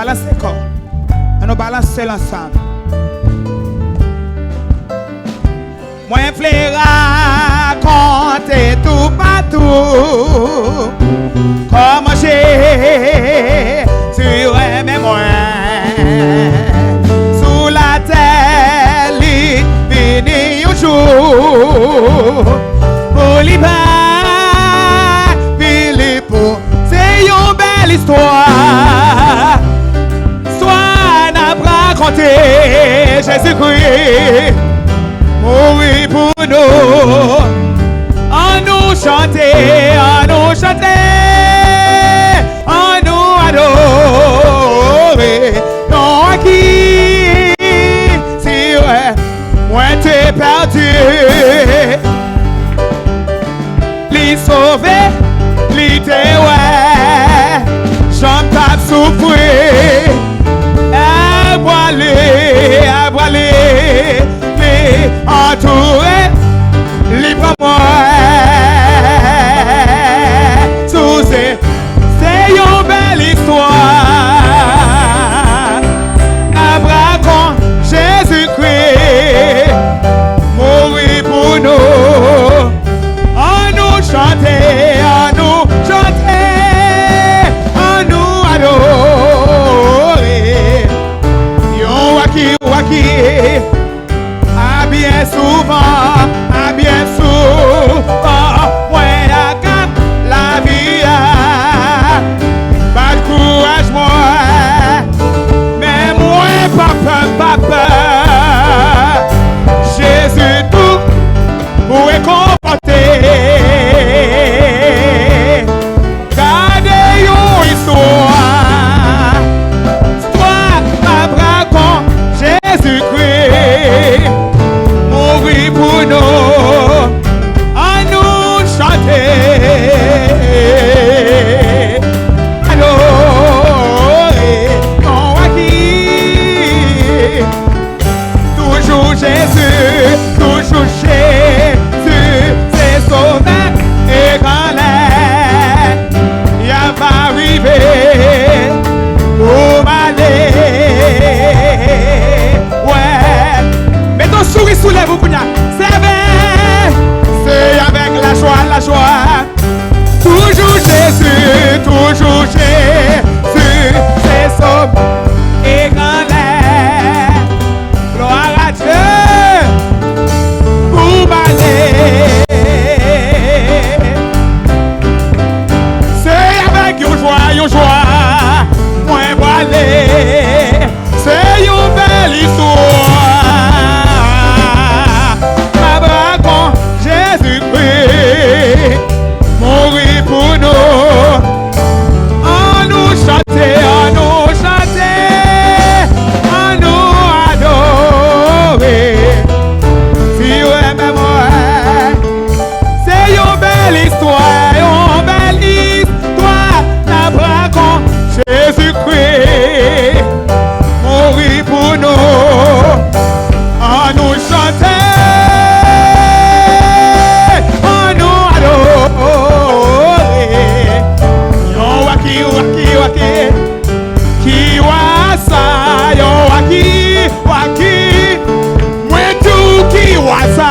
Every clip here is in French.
Balancez le corps. Nous balancer l'ensemble. Moi, je vais raconter tout partout. Comment j'ai sur mes moyens. Sous la terre, il finit un jour. Pour l'hiver, Philippe, c'est une belle histoire. Soit n'a pas raconté Jésus-Christ. Mourir pour nous. En nous chanter, en nous chanter. En nous adorer. Non à qui, si ouais, moi t'es perdu. Li sauvé, li te ouais. J'en tape souffrir. À voiler, entouré, libre-moi. Sous c'est une belle histoire. Abraham, Jésus-Christ, mourir pour nous. En nous chanter, en nous chanter, en nous adorer. Yon waki. Bien souvent, moi la vie, pas de courage moi, mais moi pas peur, Jésus tout pour réconforter, gardez une histoire, Abraham, Jésus-Christ. Mourir pour nous, à nous chanter, adorer, non à qui, toujours Jésus, c'est sauveur et grand l'air, il a pas arrivé, pour m'aller, ouais. Mettons souris sous les boucounas. C'est avec la joie. Toujours Jésus, c'est sauve et grand l'air. Gloire à Dieu pour m'aller. C'est avec une joie, moi aller. C'est une belle histoire. Jésus-Christ, mourir pour nous, en nous chanter, en nous adorer. Si vous aimez moi, c'est une belle histoire, Abraham, Jésus-Christ, mourir pour nous, en nous chanter. Qui wasa yo waki mwetu qui wasa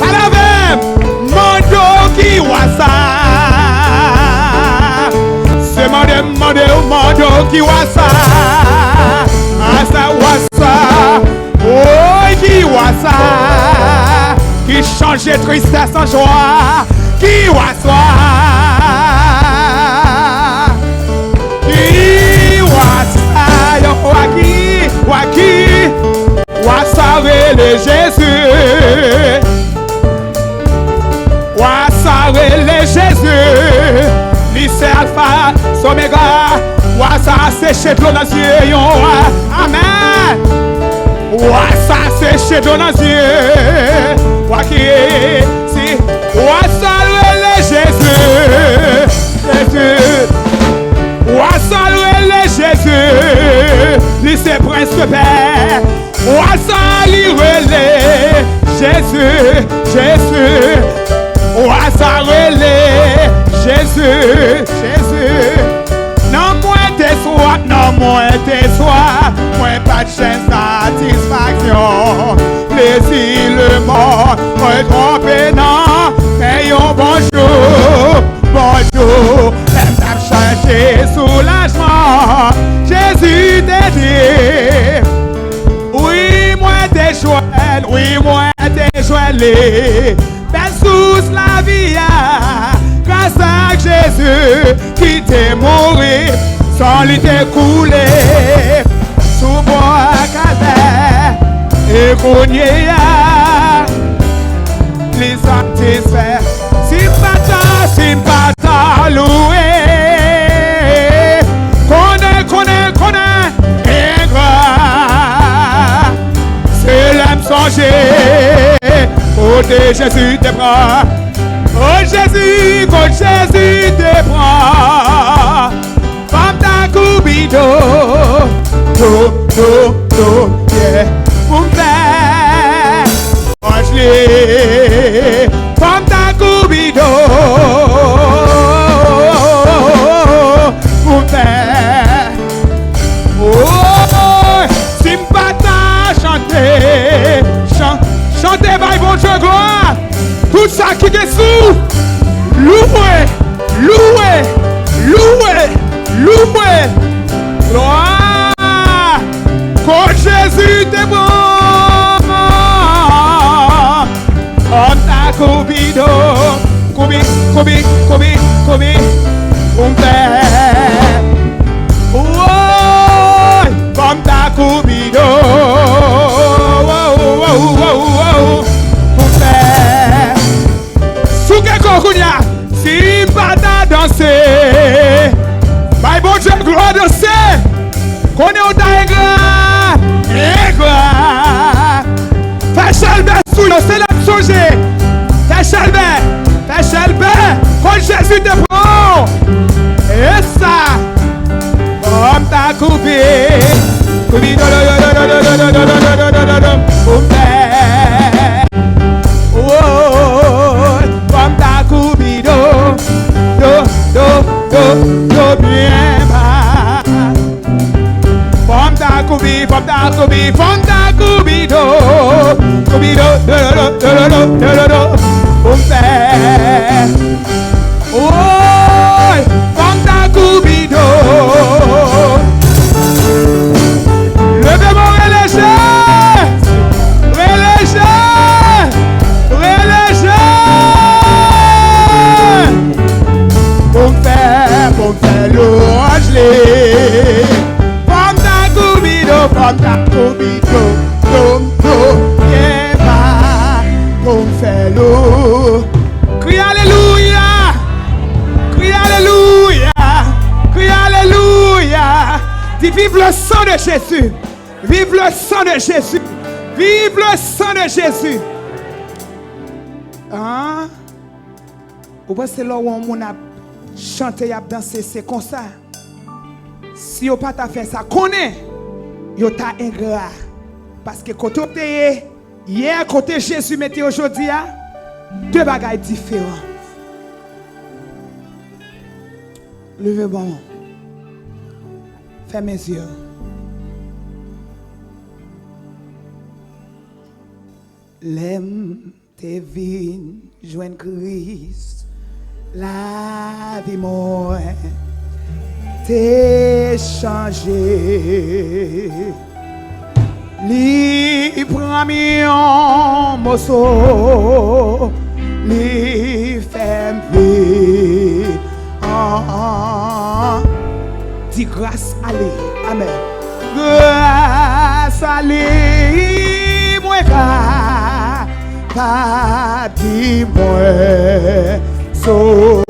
palavem mondo qui wasa c'est mondo qui wasa asa wasa oh qui wasa qui change tristesse en joie qui wasa Waki, wasarele Jésus, wasarele Jésus, lycée Alpha, Soméga, wasa séché de l'onasier, amen, wasa séché de l'onasier, waki, si, wasarele Jésus, wasarele Jésus, lycée Prince de Père, wasarele Jésus, wasarele Jésus, non moins tes soins, moi pas de chaîne satisfaction. Plaisir le monde, moi trompé non, mais bonjour, bonjour. Même t'as cherché soulagement, Jésus t'a dit. Oui, moi t'es joël, oui, moi t'es joëlé. Belle sous la vie, grâce à Jésus qui t'est mouru, sans lui t'est coulé. Sous bois calvaire, et qu'on y a, les satisfaire. Si pas loué, connaît, ingrat. C'est l'âme songée, côté Jésus te prend. Oh Jésus, quand Jésus te prend. Femme ta coubido, yeah. Pour me faire, angelé. Femme ta coubido, pour me faire. Oh, si m'pata chanter, chanter by bon Dieu gloire. Tout ça qui est sous, loué, gloire. Quand Jésus te bon, on t'a coubido, coubi, on fait. Oh, comme ta coubido, on fait. Sous quelque kounya, si pas ta danser, my bon Dieu gloire danser. Qu'on est au ingrat, fais chalbé sous le c'est la changer. Fais chalbé, quand Jésus te prend. Et ça, comme ta coupé, oh, comme ta coubido, do bien bas. From ta cubido, oh, from ta cubido. Levez-moi reléger. Pour faire louange-les. From ta cubido, yeah, pour faire l'eau. Crie alléluia, crie alléluia. Dis vive le sang de Jésus, vive le sang de Jésus, vive le sang de Jésus. Hein? Ou bien c'est là où on a chanté, a dansé, c'est comme ça. Si on pas ta fait ça, connaît. Yo ta ingrat parce que côté hier côté Jésus mettait aujourd'hui deux bagages différents. Levez bon. Fermez mes yeux. L'aime tes vignes joignent Christ la vie moi. T'es changé. Li prend mon morceau, li fait vie. Dis grâce à lui. Amen. Grâce à lui, moi pas dit moi sauvé.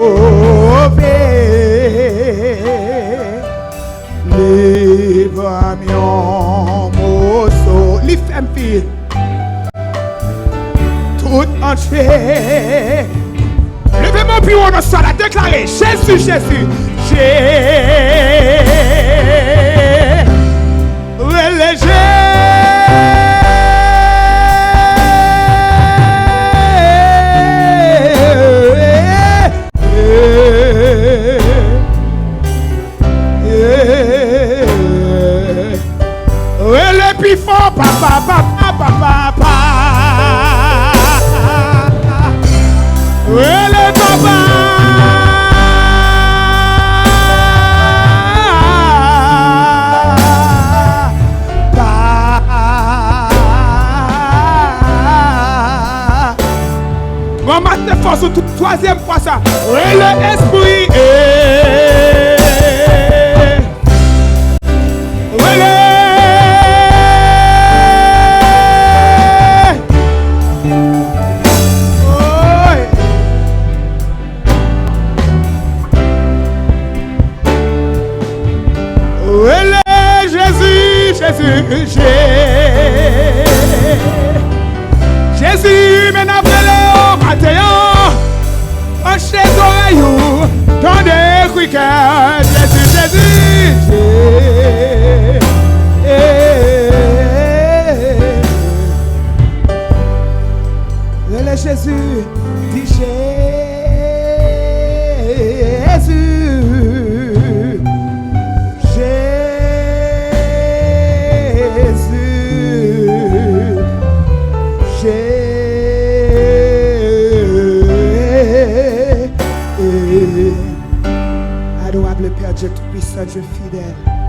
Livre mon morceau, li femme fille, tout entier. Levez-moi puis on a ça la déclarer. Jésus, Jésus, plus fort, papa, papa, papa, papa. Ouais, le papa. On va te force toute troisième fois ça. Ouais, le esprit. Jésus, maintenant, le matin, en chez oreilles, dans des quickers, Jésus, Jésus, dit adorable Père Dieu Tout-Puissant, Dieu fidèle.